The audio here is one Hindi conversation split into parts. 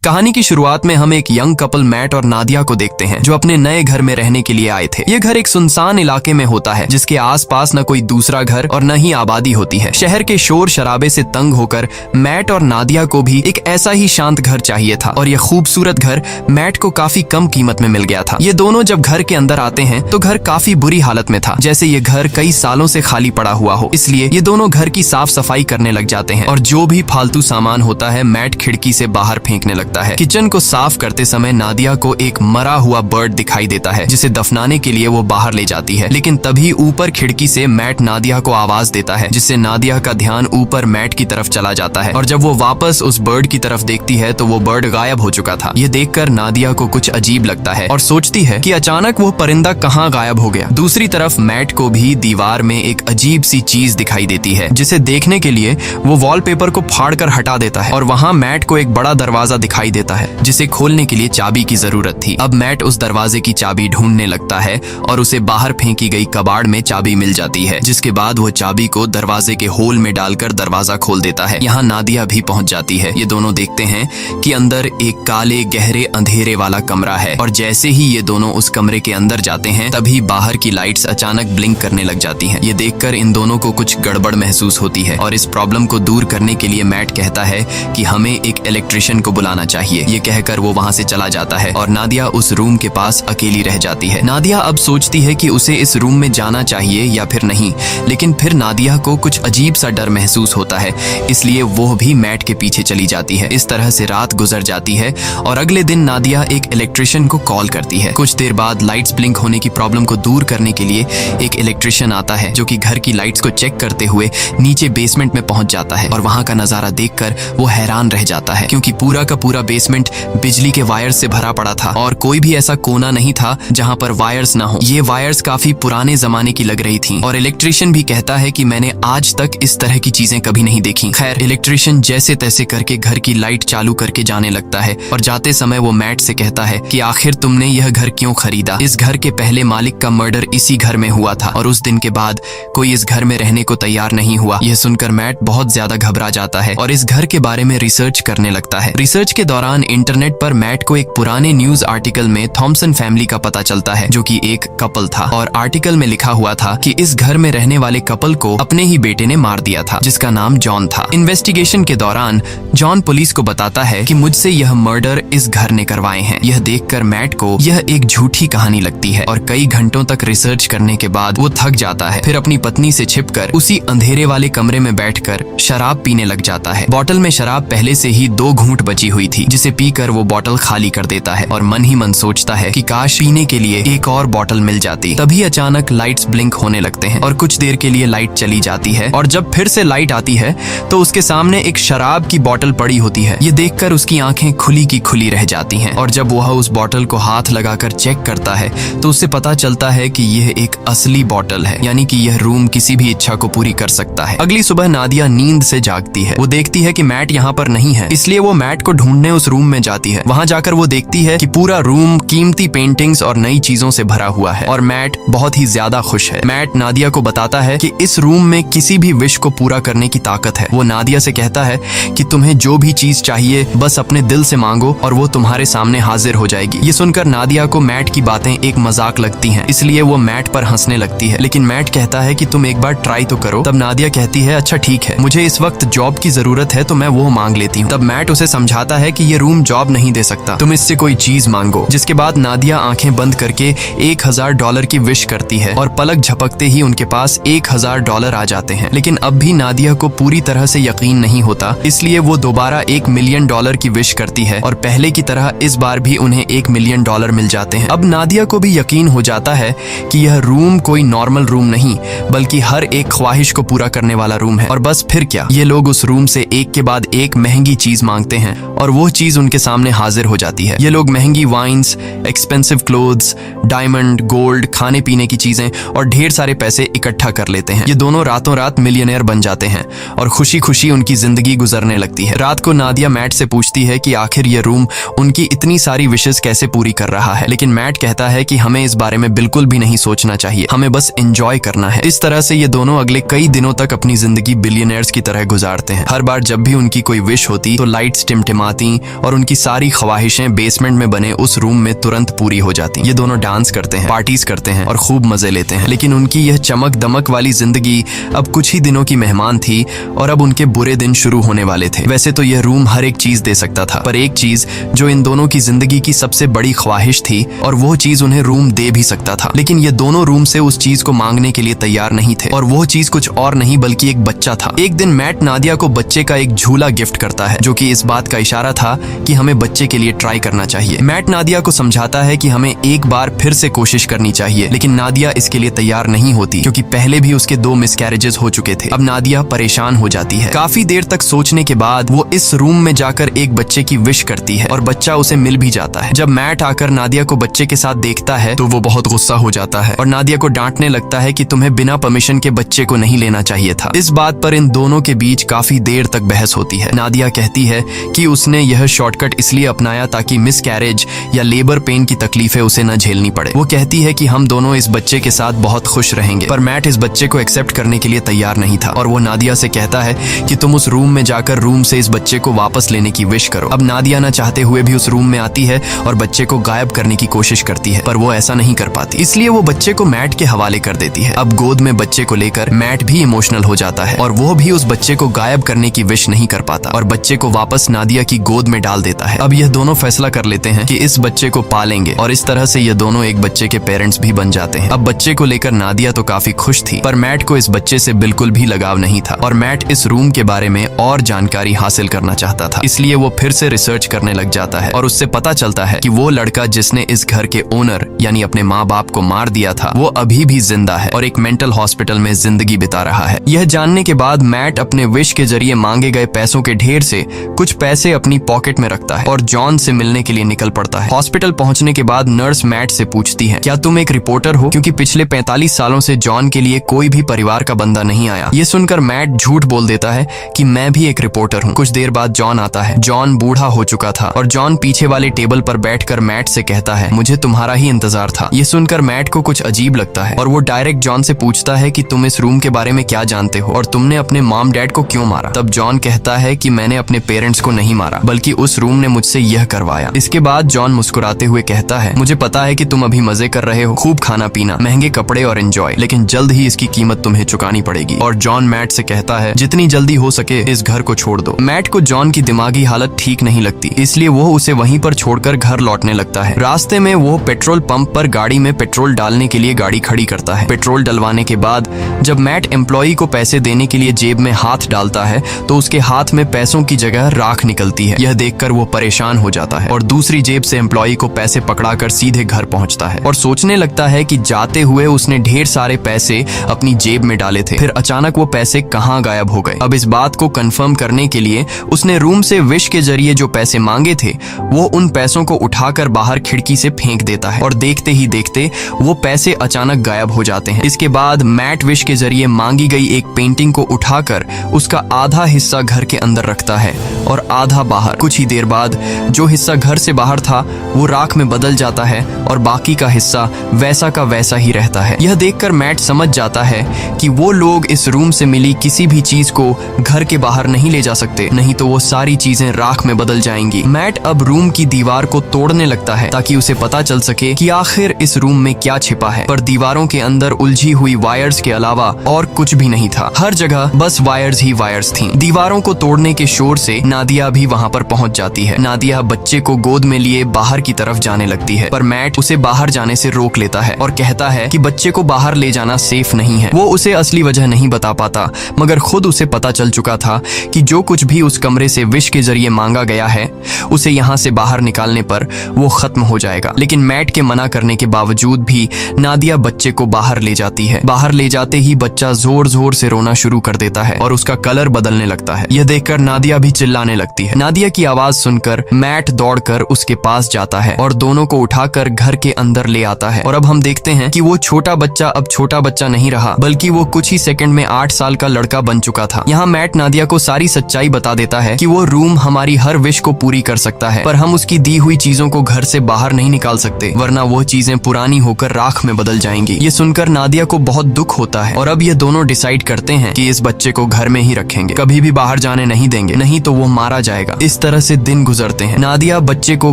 कहानी की शुरुआत में हम एक यंग कपल मैट और नादिया को देखते हैं जो अपने नए घर में रहने के लिए आए थे। ये घर एक सुनसान इलाके में होता है जिसके आसपास न कोई दूसरा घर और न ही आबादी होती है। शहर के शोर शराबे से तंग होकर मैट और नादिया को भी एक ऐसा ही शांत घर चाहिए था और यह खूबसूरत घर मैट को काफी कम कीमत में मिल गया था। ये दोनों जब घर के अंदर आते हैं तो घर काफी बुरी हालत में था, जैसे ये घर कई सालों से खाली पड़ा हुआ हो। इसलिए ये दोनों घर की साफ सफाई करने लग जाते हैं और जो भी फालतू सामान होता है मैट खिड़की से बाहर फेंकने लगता है। किचन को साफ करते समय नादिया को एक मरा हुआ बर्ड दिखाई देता है जिसे दफनाने के लिए वो बाहर ले जाती है, लेकिन तभी ऊपर खिड़की से मैट नादिया को आवाज देता है जिससे नादिया का ध्यान ऊपर मैट की तरफ चला जाता है और जब वो वापस उस बर्ड की तरफ देखती है तो वो बर्ड गायब हो चुका था। ये देखकर नादिया को कुछ अजीब लगता है और सोचती है कि अचानक वो परिंदा कहाँ गायब हो गया। दूसरी तरफ मैट को भी दीवार में एक अजीब सी चीज दिखाई देती है जिसे देखने के लिए वो वॉलपेपर को फाड़कर हटा देता है और वहाँ मैट को एक बड़ा दरवाजा दिखाई देता है जिसे खोलने के लिए चाबी की जरूरत थी। अब मैट उस दरवाजे की चाबी ढूंढने लगता है और उसे बाहर फेंकी गई कबाड़ में चाबी मिल जाती है, जिसके बाद वो चाबी को दरवाजे के होल में डालकर दरवाजा खोल देता है। यहाँ नादिया भी पहुंच जाती है। ये दोनों देखते हैं कि अंदर एक काले गहरे अंधेरे वाला कमरा है और जैसे ही ये दोनों उस कमरे के अंदर जाते हैं तभी बाहर की लाइट्स अचानक ब्लिंक करने लग जाती हैं। ये देखकर इन दोनों को कुछ गड़बड़ महसूस होती है और इस प्रॉब्लम को दूर करने के लिए मैट कहता है कि हमें एक इलेक्ट्रिशियन को बुलाना चाहिए। ये कहकर वो वहाँ से चला जाता है और नादिया उस रूम के पास अकेली रह जाती है। नादिया अब सोचती है कि उसे इस रूम में जाना चाहिए या फिर नहीं, लेकिन फिर नादिया को कुछ अजीब सा डर महसूस होता है, इसलिए वो भी मैट के पीछे चली जाती है। इस तरह से रात गुजर जाती है और अगले दिन नादिया एक इलेक्ट्रिशियन को कॉल करती है। कुछ देर बाद लाइट्स ब्लिंक होने की प्रॉब्लम को दूर करने के लिए एक इलेक्ट्रिशियन आता है जो कि घर की लाइट्स को चेक करते हुए नीचे बेसमेंट में पहुंच जाता है और वहां का नजारा देखकर वो हैरान रह जाता है क्योंकि पूरा का पूरा बेसमेंट बिजली के वायर्स से भरा पड़ा था और कोई भी ऐसा कोना नहीं था जहां पर वायर्स ना हो। ये वायर्स काफी पुराने जमाने की लग रही थी और इलेक्ट्रिशियन भी कहता है कि मैंने आज तक इस तरह की चीजें कभी नहीं देखी। खैर, इलेक्ट्रिशियन जैसे तैसे करके घर की लाइट चालू करके जाने लगता है और जाते समय वो मैट से कहता है कि आखिर तुमने यह घर क्यों खरीदा? इस घर के पहले मालिक का मर्डर इसी घर में हुआ था और उस दिन के बाद कोई इस घर में रहने को तैयार नहीं हुआ। यह सुनकर मैट बहुत ज्यादा घबरा जाता है और इस घर के बारे में रिसर्च करने लगता है। रिसर्च के दौरान इंटरनेट पर मैट को एक पुराने न्यूज आर्टिकल में थॉमसन फैमिली का पता चलता है जो कि एक कपल था और आर्टिकल में लिखा हुआ था कि इस घर में रहने वाले कपल को अपने ही बेटे ने मार दिया था जिसका नाम जॉन था। इन्वेस्टिगेशन के दौरान जॉन पुलिस को बताता है कि मुझसे यह मर्डर इस घर ने करवाए हैं। यह देखकर मैट को यह एक झूठी कहानी लगती है और कई घंटों तक रिसर्च करने के बाद वो थक जाता है। फिर अपनी पत्नी से छिपकर उसी अंधेरे वाले कमरे में बैठकर शराब पीने लग जाता है। बोतल में शराब पहले से ही 2 घूंट बची हुई थी जिसे पीकर वो बोतल खाली कर देता है और मन ही मन सोचता है कि काश पीने के लिए एक और बोतल मिल जाती। तभी अचानक लाइट्स ब्लिंक होने लगते हैं और कुछ देर के लिए लाइट चली जाती है और जब फिर से लाइट आती है तो उसके सामने एक शराब की बोतल पड़ी होती है। ये देखकर उसकी आंखें खुली की खुली रह जाती हैं और जब वह उस बोतल को हाथ लगाकर चेक करता है तो उससे पता चलता है कि यह एक असली बोतल है, यानी कि यह रूम किसी भी इच्छा को पूरी कर सकता है। अगली सुबह नादिया नींद से जागती है। वो देखती है कि मैट यहाँ पर नहीं है, इसलिए वो मैट को ढूंढने उस रूम में जाती है। वहाँ जाकर वो देखती है कि पूरा रूम कीमती पेंटिंग्स और नई चीजों से भरा हुआ है और मैट बहुत ही ज्यादा खुश है। मैट नादिया को बताता है कि इस रूम में किसी भी विश को पूरा करने की ताकत है। वो नादिया से कहता है कि तुम्हें जो भी चीज चाहिए बस अपने दिल से मांगो और वो तुम्हारे सामने हाजिर हो जाएगी। ये सुनकर नादिया को मैट की बातें एक मजाक लगती हैं, इसलिए वो मैट पर हंसने लगती है, लेकिन मैट कहता है कि तुम एक बार ट्राई तो करो। तब नादिया कहती है अच्छा ठीक है, मुझे इस वक्त जॉब की जरूरत है तो मैं वो मांग लेती हूँ। तब मैट उसे समझाता है कि ये रूम जॉब नहीं दे सकता, तुम इससे कोई चीज मांगो। जिसके बाद नादिया आंखें बंद करके $1000 की विश करती है और पलक झपकते ही उनके पास $1000 आ जाते हैं। लेकिन अब भी नादिया को पूरी तरह से यकीन नहीं होता, इसलिए वो दोबारा $1 मिलियन की विश करती है और पहले की तरह इस बार भी उन्हें $1 मिलियन मिल जाते हैं। अब नादिया को भी यकीन हो जाता है कि यह रूम कोई नॉर्मल रूम नहीं बल्कि हर एक ख्वाहिश को पूरा करने वाला रूम है। और बस फिर क्या, ये लोग उस रूम से एक के बाद एक महंगी चीज मांगते हैं और वो चीज उनके सामने हाजिर हो जाती है। ये लोग महंगी wines, expensive clothes, diamond, gold, खाने पीने की चीजें और ढेर सारे पैसे इकट्ठा कर लेते हैं। ये दोनों रातों रात मिलियनेयर बन जाते हैं और खुशी खुशी उनकी जिंदगी गुजरने लगती है। रात को नादिया मैट से पूछती है कि आखिर ये रूम उनकी इतनी सारी विशेस कैसे पूरी कर रहा है, लेकिन मैट कहता है कि हमें इस बारे में बिल्कुल भी नहीं सोचना चाहिए, हमें बस एंजॉय करना है। इस तरह से ये दोनों अगले कई दिनों तक अपनी जिंदगी बिलियनर्स की तरह गुजारते हैं। हर बार जब भी उनकी कोई विश होती तो लाइट्स टिमटिमाती थीं और उनकी सारी ख्वाहिशें बेसमेंट में बने उस रूम में तुरंत पूरी हो जाती। ये दोनों डांस करते हैं, पार्टीज करते हैं और खूब मजे लेते हैं। लेकिन उनकी यह चमक दमक वाली जिंदगी अब कुछ ही दिनों की मेहमान थी और अब उनके बुरे दिन शुरू होने वाले थे। वैसे तो यह रूम हर एक चीज दे सकता था, पर एक चीज जो इन दोनों की जिंदगी की सबसे बड़ी ख्वाहिश थी और वो चीज उन्हें रूम दे भी सकता था, लेकिन ये दोनों रूम से उस चीज को मांगने के लिए तैयार नहीं थे। और वो चीज कुछ और नहीं बल्कि एक बच्चा था। एक दिन मैट नादिया को बच्चे का एक झूला गिफ्ट करता है, जो कि इस बात का इशारा था कि हमें बच्चे के लिए ट्राई करना चाहिए। मैट नादिया को समझाता है कि हमें एक बार फिर से कोशिश करनी चाहिए, लेकिन नादिया इसके लिए तैयार नहीं होती क्योंकि पहले भी उसके 2 मिसकैरेजेस हो चुके थे। अब नादिया परेशान हो जाती है। काफी देर तक सोचने के बाद वो इस रूम में जाकर एक बच्चे की विश करती है और बच्चा उसे मिल भी जाता है। जब मैट आकर नादिया को बच्चे के साथ देखता है तो वो बहुत गुस्सा हो जाता है और नादिया को डांटने लगता है कि तुम्हें बिना परमिशन के बच्चे को नहीं लेना चाहिए था। इस बात पर इन दोनों के बीच काफी देर तक बहस होती है। नादिया कहती है कि उसने यह शॉर्टकट इसलिए अपनाया ताकि मिसकैरेज या लेबर पेन की तकलीफें उसे न झेलनी पड़े। वो कहती है कि हम दोनों इस बच्चे के साथ बहुत खुश रहेंगे, पर मैट इस बच्चे को एक्सेप्ट करने के लिए तैयार नहीं था और वो नादिया से कहता है कि तुम उस रूम में जाकर रूम से इस बच्चे को वापस लेने की विश करो। अब नादिया न चाहते हुए भी उस रूम में आती है और बच्चे को गायब करने की कोशिश करती है, पर वो ऐसा नहीं कर पाती, इसलिए वो बच्चे को मैट के हवाले कर देती है। अब गोद में बच्चे को लेकर मैट भी इमोशनल हो जाता है और वो भी उस बच्चे को गायब करने की विश नहीं कर पाता और बच्चे को वापस नादिया की गोद में डाल देता है। अब यह दोनों फैसला कर लेते हैं कि इस बच्चे को पालेंगे और इस तरह से ये दोनों एक बच्चे के पेरेंट्स भी बन जाते हैं। अब बच्चे को लेकर नादिया तो काफी खुश थी, पर मैट को इस बच्चे से बिल्कुल भी लगाव नहीं था और मैट इस रूम के बारे में और जानकारी हासिल करना चाहता था, इसलिए वो फिर से रिसर्च करने लग जाता है और उससे पता चलता है कि वो लड़का जिसने इस घर के ओनर यानी अपने माँ बाप को मार दिया था वो अभी भी जिंदा है और एक मेंटल हॉस्पिटल में जिंदगी बिता रहा है। यह जानने के बाद मैट अपने विश के जरिए मांगे गए पैसों के ढेर से कुछ पैसे अपनी पॉकेट में रखता है और जॉन से मिलने के लिए निकल पड़ता है। हॉस्पिटल पहुंचने के बाद नर्स मैट से पूछती है, क्या तुम एक रिपोर्टर हो? क्योंकि पिछले 45 सालों से जॉन के लिए कोई भी परिवार का बंदा नहीं आया। ये सुनकर मैट झूठ बोल देता है कि मैं भी एक रिपोर्टर हूँ। कुछ देर बाद जॉन आता है। जॉन बूढ़ा हो चुका था और जॉन पीछे वाले टेबल पर बैठकर मैट से कहता है, मुझे तुम्हारा ही इंतजार था। ये सुनकर मैट को कुछ अजीब लगता है और वो डायरेक्ट जॉन से पूछता है कि तुम इस रूम के बारे में क्या जानते हो और तुमने अपने मॉम डैड को क्यों मारा? तब जॉन कहता है कि मैंने अपने पेरेंट्स को नहीं मारा बल्कि उस रूम ने मुझसे यह करवाया। इसके बाद जॉन मुस्कुराते हुए कहता है, मुझे पता है कि तुम अभी मजे कर रहे हो, खूब खाना पीना, महंगे कपड़े और एंजॉय, लेकिन जल्द ही इसकी कीमत तुम्हें चुकानी पड़ेगी। और जॉन मैट से कहता है, जितनी जल्दी हो सके इस घर को छोड़ दो। मैट को जॉन की दिमागी हालत ठीक नहीं लगती, इसलिए वो उसे वहीं पर छोड़कर घर लौटने लगता है। रास्ते में वो पेट्रोल पंप पर गाड़ी में पेट्रोल डालने के लिए गाड़ी खड़ी करता है। पेट्रोल डलवाने के बाद जब मैट एम्प्लॉई को पैसे देने के लिए जेब में हाथ डालता है तो उसके हाथ में पैसों की जगह राख निकलती है। यह देखकर वो परेशान हो जाता है और दूसरी जेब से एम्प्लॉई को पैसे पकड़ाकर सीधे घर पहुंचता है और सोचने लगता है कि जाते हुए उसने ढेर सारे पैसे अपनी जेब में डाले थे, फिर अचानक वो पैसे कहाँ गायब हो गए। अब इस बात को कंफर्म करने के लिए उसने रूम से विश के जरिए जो पैसे मांगे थे वो उन पैसों को उठाकर बाहर खिड़की से फेंक देता है और देखते ही देखते वो पैसे अचानक गायब हो जाते हैं। इसके बाद मैट विश के जरिए मांगी गई एक पेंटिंग को उठाकर उसका आधा हिस्सा घर के अंदर रखता है और आधा बाहर। कुछ ही देर बाद जो हिस्सा घर से बाहर था वो राख में बदल जाता है और बाकी का हिस्सा वैसा का वैसा ही रहता है। यह देखकर मैट समझ जाता है कि वो लोग इस रूम से मिली किसी भी चीज को घर के बाहर नहीं ले जा सकते, नहीं तो वो सारी चीजें राख में बदल जाएंगी। मैट अब रूम की दीवार को तोड़ने लगता है ताकि उसे पता चल सके कि आखिर इस रूम में क्या छिपा है, पर दीवारों के अंदर उलझी हुई वायर्स के अलावा और कुछ भी नहीं था। हर जगह बस वायर्स ही वायर्स थीं। दीवारों को तोड़ने के शोर से नादिया भी वहाँ पर पहुँच जाती है। नादिया बच्चे को गोद में लिए बाहर की तरफ जाने लगती है, पर मैट उसे बाहर जाने से रोक लेता है और कहता है कि बच्चे को बाहर ले जाना सेफ नहीं है। वो उसे असली वजह नहीं बता पाता, मगर खुद उसे पता चल चुका था कि जो कुछ भी उस कमरे से विश के जरिए मांगा गया है उसे यहाँ से बाहर निकालने पर वो खत्म हो जाएगा। लेकिन मैट के मना करने के बावजूद भी नादिया बच्चे को बाहर ले जाती है। बाहर ले जाते ही बच्चा जोर जोर से रोना शुरू कर देता है और उसका कलर बदलने लगता है। यह देखकर नादिया भी चिल्लाने लगती है। नादिया की आवाज सुनकर मैट दौड़कर उसके पास जाता है और दोनों को उठाकर घर के अंदर ले आता है। और अब हम देखते हैं कि वो छोटा बच्चा अब छोटा बच्चा नहीं रहा, बल्कि वो कुछ ही सेकंड में 8 साल का लड़का बन चुका था। यहाँ मैट नादिया को सारी सच्चाई बता देता है कि वो रूम हमारी हर विश को पूरी कर सकता है, पर हम उसकी दी हुई चीजों को घर से बाहर नहीं निकाल सकते, वरना वो चीजें पुरानी होकर राख में बदल जाएंगी। ये सुनकर नादिया को बहुत दुख होता है और अब ये दोनों डिसाइड करते हैं कि इस बच्चे को घर में ही रखेंगे, कभी भी बाहर जाने नहीं देंगे, नहीं तो वो मारा जाएगा। इस तरह से दिन गुजरते हैं। नादिया बच्चे को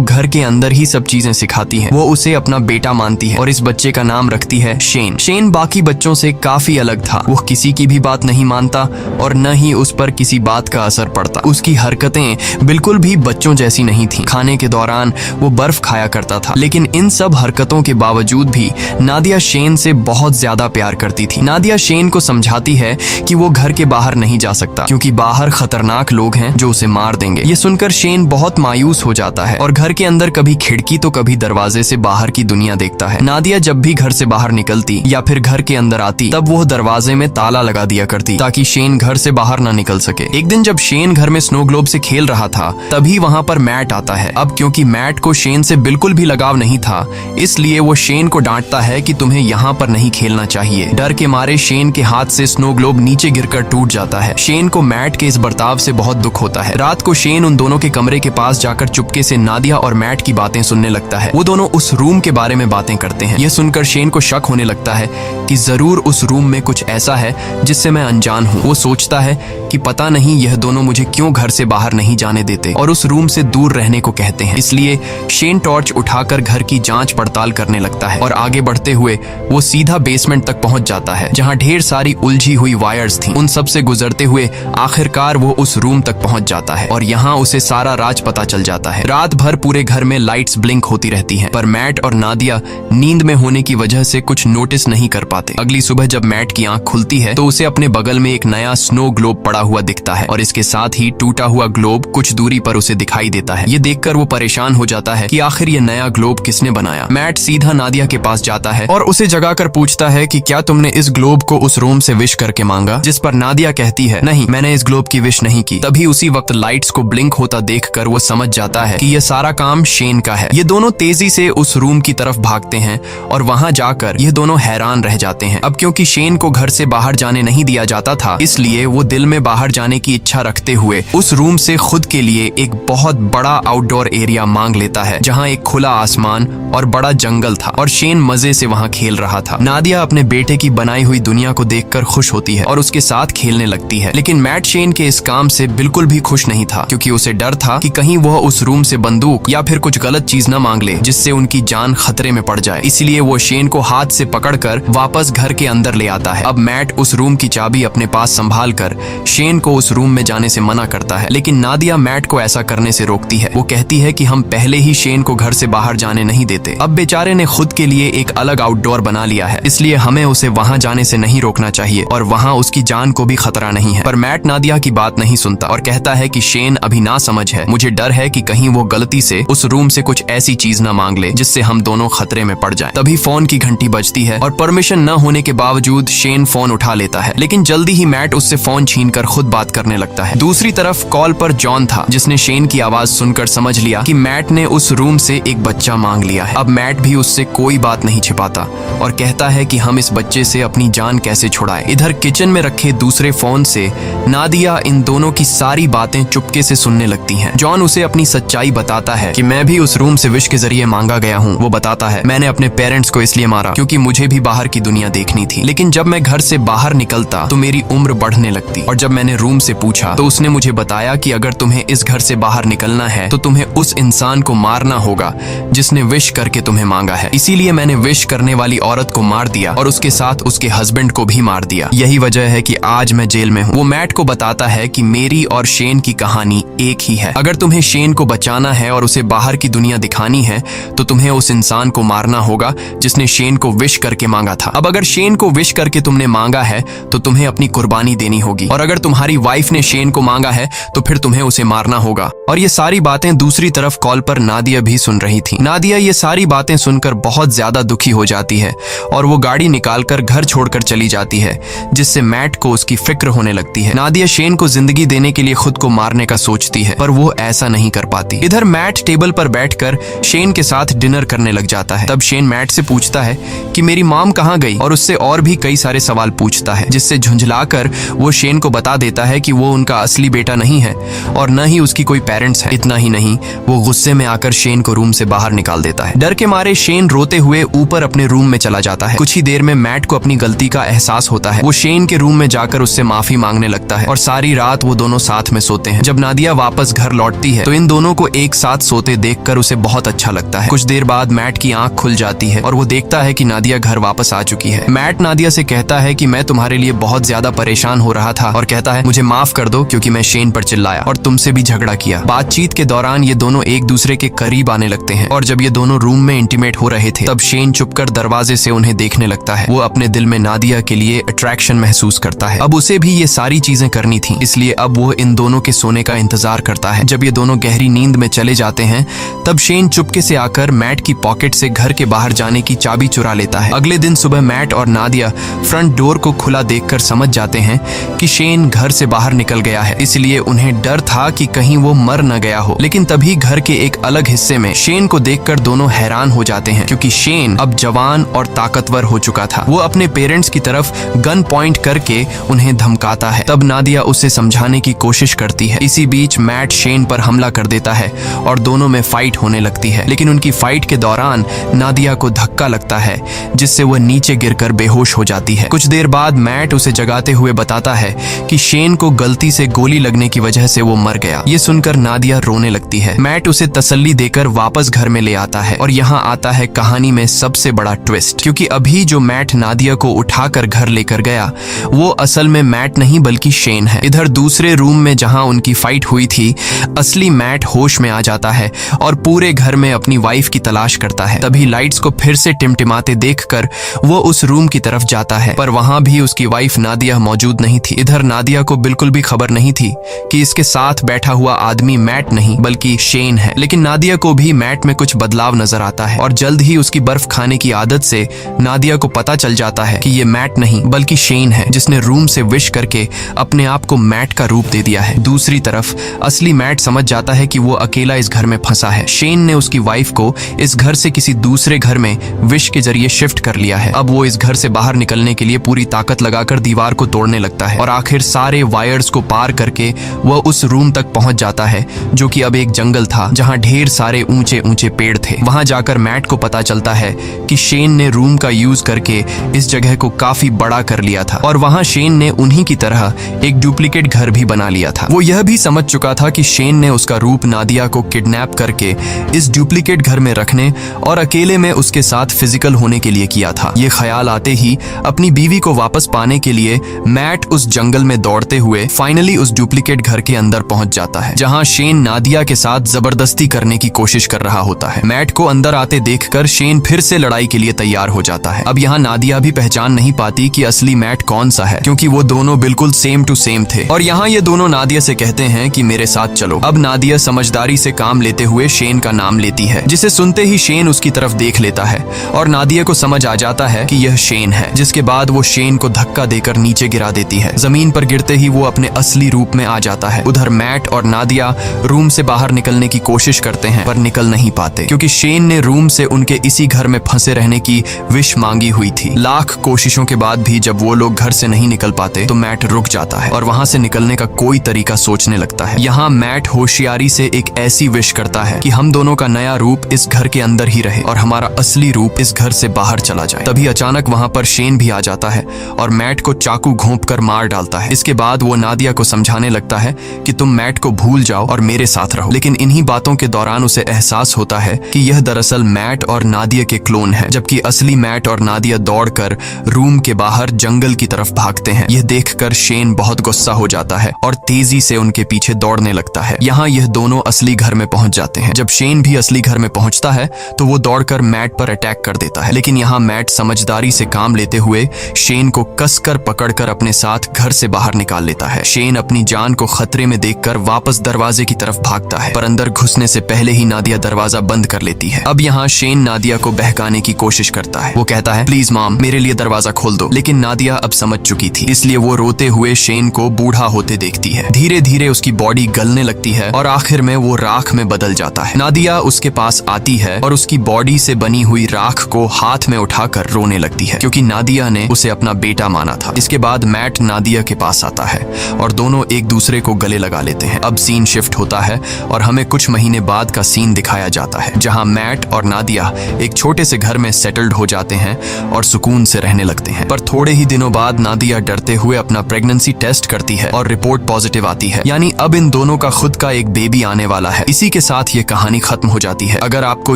घर के अंदर ही सब चीजें सिखाती है। वो उसे अपना बेटा मानती है और इस बच्चे का नाम रखती है शेन। शेन बाकी बच्चों से काफी अलग था। वो किसी की भी बात नहीं मानता और न ही उस पर किसी बात का असर पड़ता। उसकी हरकतें बिल्कुल भी बच्चों जैसी नहीं थी। खाने के दौरान वो बर्फ खाया करता था, लेकिन इन सब हरकतों के बावजूद भी नादिया शेन से बहुत ज्यादा प्यार करती थी। नादिया शेन को समझाती है कि वो घर के बाहर नहीं जा सकता क्योंकि बाहर खतरनाक लोग हैं जो उसे मार देंगे। ये सुनकर शेन बहुत मायूस हो जाता है और घर के अंदर कभी खिड़की तो कभी दरवाजे से बाहर की दुनिया देखता है। नादिया जब भी घर से बाहर निकलती या फिर घर के अंदर आती, तब वो दरवाजे में ताला लगा दिया करती ताकि शेन घर से बाहर ना निकल सके। एक दिन जब शेन घर में स्नो ग्लोब से खेल रहा था, तभी वहाँ पर मैट आता है। अब क्योंकि मैट को शेन से बिल्कुल भी लगाव नहीं था, इसलिए वो शेन को डांटता है कि तुम्हें यहाँ पर नहीं खेलना चाहिए। डर के मारे शेन के हाथ से स्नो ग्लोब नीचे गिरकर टूट जाता है। शेन को मैट के इस बर्ताव से बहुत दुख होता है। रात को शेन उन दोनों के कमरे के पास जाकर चुपके से नादिया और मैट की बातें सुनने लगता है। वो दोनों उस रूम के बारे में बातें करते हैं। यह सुनकर शेन को शक होने लगता है कि जरूर उस रूम में कुछ ऐसा है जिससे मैं अनजान हूँ। वो सोचता है कि पता नहीं यह दोनों मुझे क्यों घर से बाहर नहीं जाने देते और उस रूम से दूर रहने को कहते हैं। इसलिए शेन टॉर्च उठाकर घर की जांच पड़ताल करने लगता है और आगे बढ़ते हुए वो सीधा बेसमेंट तक पहुंच जाता है, जहां ढेर सारी उलझी हुई वायर्स थी। उन सब से गुजरते हुए आखिरकार वो उस रूम तक पहुंच जाता है और यहाँ उसे सारा राज पता चल जाता है। रात भर पूरे घर में लाइट्स ब्लिंक होती रहती हैं, पर मैट और नादिया नींद में होने की वजह से कुछ नोटिस नहीं कर पाते। अगली सुबह जब मैट की आंख खुलती है तो उसे अपने बगल में एक नया स्नो ग्लोब पड़ा हुआ दिखता है और इसके साथ ही टूटा हुआ ग्लोब कुछ दूरी पर उसे दिखाई देता है। ये देखकर वो परेशान हो जाता है कि आखिर ये नया ग्लोब किसने बनाया। मैट सीधा नादिया के पास जाता है और उसे जगाकर पूछता है कि क्या तुमने इस ग्लोब को उस रूम से विश करके मांगा, जिस पर नादिया कहती है नहीं, मैंने इस ग्लोब की विश नहीं की। तभी उसी वक्त लाइट्स को ब्लिंक होता देखकर वो समझ जाता है कि यह सारा काम शेन का है। ये दोनों तेजी से उस रूम की तरफ भागते हैं और वहां जाकर ये दोनों हैरान रह जाते हैं। अब क्योंकि शेन को घर से बाहर जाने नहीं दिया जाता था, इसलिए वो दिल में बाहर जाने की इच्छा रखते हुए उस रूम से खुद के लिए एक बहुत बड़ा आउटडोर एरिया मांग लेता है, जहां एक खुला आसमान और बड़ा जंगल था और शेन मजे से वहां खेल रहा था। नादिया अपने बेटे की बनाई हुई दुनिया को देखकर खुश होती है और उसके साथ खेलने लगती है, लेकिन मैट शेन के इस काम से बिल्कुल भी खुश नहीं था क्योंकि उसे डर था कि कहीं वह उस रूम से बंदूक या फिर कुछ गलत चीज न मांग ले जिससे उनकी जान खतरे में पड़ जाए। इसलिए वो शेन को हाथ से पकड़कर वापस घर के अंदर ले आता है। अब मैट उस रूम की चाबी अपने पास संभाल कर शेन को उस रूम में जाने से मना करता है, लेकिन नादिया मैट को ऐसा करने से रोकती है। वो कहती है कि हम पहले ही शेन को घर से बाहर जाने नहीं देते। अब बेचारे ने खुद के लिए एक अलग आउटडोर बना लिया है, इसलिए हमें उसे वहां जाने से नहीं रोकना चाहिए और वहां उसकी जान को भी खतरा नहीं है। पर मैट नादिया की बात नहीं सुनता और कहता है कि शेन अभी ना समझ है, मुझे डर है कि कहीं वो गलती से उस रूम से कुछ ऐसी चीज न मांग ले जिससे हम दोनों खतरे में पड़ जाएं। तभी फोन की घंटी बजती है और परमिशन न होने के बावजूद शेन फोन उठा लेता है, लेकिन जल्दी ही मैट उससे फोन छीनकर खुद बात करने लगता है। दूसरी तरफ कॉल पर जॉन था, जिसने शेन की आवाज सुनकर समझ लिया कि मैट ने उस रूम से एक बच्चा मांग लिया है। अब मैट भी उससे कोई बात नहीं छिपाता और कहता है कि हम इस बच्चे से अपनी जान कैसे छुड़ाएं। इधर किचन में रखे दूसरे फोन से नादिया इन दोनों की सारी बातें चुपके से सुनने लगती हैं। जॉन उसे अपनी सच्चाई बताता है कि मैं भी उस रूम से विश के जरिए मांगा गया हूँ। वो बताता है मैंने अपने पेरेंट्स को इसलिए मारा क्योंकि मुझे भी बाहर की दुनिया देखनी थी, लेकिन जब मैं घर से बाहर निकलता तो मेरी उम्र बढ़ने लगती और जब मैंने रूम से पूछा तो उसने मुझे बताया कि अगर तुम्हें इस घर से बाहर निकलना है तो तुम्हें उस इंसान को मारना होगा जिसने विश करके तुम्हें मांगा है। इसीलिए मैंने विश करने वाली औरत को मार दिया और उसके साथ उसके हस्बैंड को भी मार दिया। यही वजह है कि आज मैं जेल में हूँ। वो मैट को बताता है कि मेरी और शेन की कहानी एक ही है। अगर तुम्हें शेन को बचाना है और उसे बाहर की दुनिया दिखानी है तो तुम्हें उस इंसान को मारना होगा जिसने शेन को विश करके मांगा था। अब अगर शेन को विश करके तुमने मांगा है तो तुम्हें अपनी कुर्बानी देनी होगी और अगर तुम्हारी वाइफ ने शेन को मांगा है तो फिर तुम्हें उसे मारना होगा। और ये सारी बातें दूसरी तरफ कॉल पर नादिया भी सुन रही थी। नादिया ये सारी बातें सुनकर बहुत ज्यादा दुखी हो जाती है और वो गाड़ी निकालकर घर छोड़कर चली जाती है, जिससे मैट को उसकी फिक्र होने लगती है। नादिया शेन को जिंदगी देने के लिए खुद को मारने का सोचती है, पर वो ऐसा नहीं कर पाती। इधर मैट टेबल पर बैठकर शेन के साथ डिनर करने लग जाता है। तब शेन मैट से पूछता है कि मेरी मॉम कहाँ गई और उससे और भी कई सारे सवाल पूछता है, जिससे झुंझलाकर वो शेन को बता देता है कि वो उनका असली बेटा नहीं है और न ही उसकी कोई पेरेंट्स है। इतना ही नहीं, वो गुस्से में आकर शेन को रूम से बाहर निकाल देता है। डर के मारे शेन रोते हुए ऊपर अपने रूम में चला जाता है। कुछ ही देर में मैट को अपनी गलती का एहसास होता है। वो शेन के रूम में जाकर उससे माफी मांगने लगता है और सारी रात वो दोनों साथ में सोते हैं। जब नादिया वापस घर लौटती है तो इन दोनों को एक साथ सोते देखकर उसे बहुत अच्छा लगता है। कुछ देर बाद मैट की आंख खुल जाती है और वो देखता है कि नादिया घर वापस आ चुकी है। मैट नादिया से कहता है कि मैं तुम्हारे लिए बहुत ज्यादा परेशान हो रहा था और कहता है मुझे माफ कर दो क्योंकि मैं शेन पर चिल्लाया और तुमसे भी झगड़ा किया। बातचीत के दौरान ये दोनों एक दूसरे के करीब आने लगते हैं और जब ये दोनों रूम में इंटीमेट हो रहे थे तब शेन चुपकर दरवाजे से उन्हें देखने लगता है। वो अपने दिल में नादिया के लिए अट्रैक्शन महसूस करता है। अब उसे भी ये सारी चीजें करनी थी, इसलिए अब वो इन दोनों के सोने का इंतजार करता है। जब ये दोनों गहरी नींद में चले जाते हैं तब शेन चुपके से आकर मैट की पॉकेट से घर के बाहर जाने की चाबी चुरा लेता है। अगले दिन सुबह मैट और नादिया फ्रंट डोर को खुला देखकर समझ जाते हैं कि शेन घर से बाहर निकल गया है, इसलिए उन्हें डर था कि कहीं वो मर न गया हो। लेकिन तभी घर के एक अलग हिस्से में शेन को देखकर दोनों हैरान हो जाते हैं क्योंकि शेन अब जवान और ताकतवर हो चुका था। वो अपने पेरेंट्स की तरफ गन पॉइंट करके उन्हें धमकाता है। तब नादिया उसे समझाने की कोशिश करती है। इसी बीच मैट शेन पर हमला कर देता है और दोनों में फाइट होने लगती है। लेकिन उनकी फाइट के दौरान नादिया को धक्का लगता है जिससे वह नीचे गिरकर बेहोश हो जाती है। कुछ देर बाद मैट उसे जगाते हुए बताता है कि शेन को गलती से गोली लगने की वजह से वो मर गया। ये सुनकर नादिया रोने लगती है। मैट उसे तसल्ली देकर वापस घर में ले आता है और यहाँ आता है कहानी में सबसे बड़ा ट्विस्ट, क्योंकि अभी जो मैट नादिया को उठाकर घर लेकर गया वो असल में मैट नहीं बल्कि शेन है। इधर दूसरे रूम में जहां उनकी फाइट हुई थी असली मैट होश में आ जाता है और पूरे घर में अपनी वाइफ की तलाश करता है। तभी लाइट्स को फिर से टिमटिमाते देखकर वो उस रूम की तरफ जाता है, पर वहां भी उसकी वाइफ नादिया मौजूद नहीं थी। इधर नादिया को बिल्कुल भी खबर नहीं थी कि इसके साथ बैठा हुआ आदमी मैट नहीं बल्कि शेन है। लेकिन नादिया को भी मैट में कुछ बदलाव नजर आता है और जल्द ही उसकी बर्फ खाने की आदत से नादिया को पता चल जाता है कि ये मैट नहीं बल्कि शेन है जिसने रूम से विश करके अपने आप को मैट का रूप दे दिया है। दूसरी तरफ असली मैट समझ जाता है कि वो अकेला इस घर में फंसा है। शेन ने उसकी वाइफ को इस घर से किसी दूसरे घर में विश के जरिए शिफ्ट कर लिया है। अब वो इस घर से बाहर निकलने के लिए पूरी ताकत लगाकर दीवार को तोड़ने लगता है और आखिर सारे वायर्स को पार करके वह उस रूम तक पहुंच जाता है जो कि अब एक जंगल था जहां ढेर सारे ऊंचे ऊंचे पेड़ थे। वहां जाकर मैट को पता चलता है कि शेन ने रूम का यूज करके इस जगह को काफी बड़ा कर लिया था और वहां शेन ने उन्हीं की तरह एक डुप्लीकेट घर भी बना लिया था। वो यह भी समझ चुका था कि शेन ने उसका रूप नादिया को किडनैप करके इस डुप्लीकेट घर में रखने और अकेले में उसके साथ फिजिकल होने के लिए किया था। ये ख्याल आते ही अपनी बीवी को वापस पाने के लिए मैट उस जंगल में दौड़ते हुए फाइनली उस डुप्लीकेट घर के अंदर पहुंच जाता है जहां शेन नादिया के साथ जबरदस्ती करने की कोशिश कर रहा होता है। मैट को अंदर आते देखकर शेन फिर से लड़ाई के लिए तैयार हो जाता है। अब यहाँ नादिया भी पहचान नहीं पाती कि असली मैट कौन सा है क्योंकि वो दोनों बिल्कुल सेम टू सेम थे। और यहाँ ये दोनों नादिया से कहते हैं कि मेरे साथ चलो। अब नादिया समझदारी से काम लेते हुए शेन का नाम लेती है, जिसे सुनते ही शेन उसकी तरफ देख लेता है और नादिया को समझ आ जाता है कि यह शेन है, जिसके बाद वो शेन को धक्का देकर नीचे गिरा देती है। जमीन पर गिरते ही वो अपने असली रूप में आ जाता है। उधर मैट और नादिया रूम से बाहर निकलने की कोशिश करते हैं पर निकल नहीं पाते क्योंकि शेन ने रूम से उनके इसी घर में फंसे रहने की विश मांगी हुई थी। लाख कोशिशों के बाद भी जब वो लोग घर से नहीं निकल पाते तो मैट रुक जाता है और वहां से निकलने का कोई तरीका सोचने लगता है। यहाँ मैट होशियारी से एक ऐसी विश करता है कि हम दोनों का नया रूप इस घर के अंदर ही रहे और हमारा असली रूप इस घर से बाहर चला जाए। तभी अचानक वहां पर शेन भी आ जाता है और मैट को चाकू घोंपकर मार डालता है। इसके बाद वो नादिया को समझाने लगता है कि तुम मैट को भूल जाओ और मेरे साथ रहो। लेकिन इन्हीं बातों के दौरान उसे एहसास होता है कि यह दरअसल मैट और नादिया के क्लोन है, जबकि असली मैट और नादिया दौड़कर रूम के बाहर जंगल की तरफ भागते हैं। यह देखकर शेन बहुत गुस्सा हो जाता है और तेजी से उनके पीछे दौड़ने लगता है। यहाँ यह दोनों असली घर में पहुंच जाते हैं। जब शेन भी असली घर में पहुंचता है तो वो दौड़कर मैट पर अटैक कर देता है, लेकिन यहाँ मैट समझदारी से काम लेते हुए शेन को कसकर पकड़कर अपने साथ घर से बाहर निकाल लेता है। शेन अपनी जान को खतरे में देखकर वापस दरवाजे की तरफ भागता है, पर अंदर घुसने से पहले ही नादिया दरवाजा बंद कर लेती है। अब यहाँ शेन नादिया को बहकाने की कोशिश करता है। वो कहता है, प्लीज मॉम, मेरे लिए दरवाजा खोल दो। लेकिन नादिया अब समझ चुकी थी, इसलिए वो रोते हुए शेन को बूढ़ा होते देखती है। धीरे धीरे उसकी बॉडी गलने लगती है और आखिर में वो राख में बदल जाता है। नादिया उसके पास आती है और उसकी बॉडी से बनी हुई राख को हाथ में उठाकर रोने लगती है क्योंकि नादिया ने उसे अपना बेटा माना था। इसके बाद मैट नादिया के पास आता है और दोनों एक दूसरे को गले लगा लेते हैं। अब सीन शिफ्ट होता है और हमें कुछ महीने बाद का सीन दिखाया जाता है जहां मैट मैट और नादिया एक छोटे से घर में सेटल्ड हो जाते हैं और सुकून से रहने लगते हैं। पर थोड़े ही दिनों बाद नादिया डरते हुए अपना प्रेगनेंसी टेस्ट करती है और रिपोर्ट पॉजिटिव आती है, यानी अब इन दोनों का खुद का एक बेबी आने वाला है। इसी के साथ ये कहानी खत्म हो जाती है। अगर आपको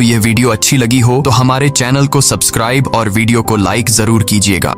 ये वीडियो अच्छी लगी हो तो हमारे चैनल को सब्सक्राइब और वीडियो को लाइक जरूर कीजिएगा।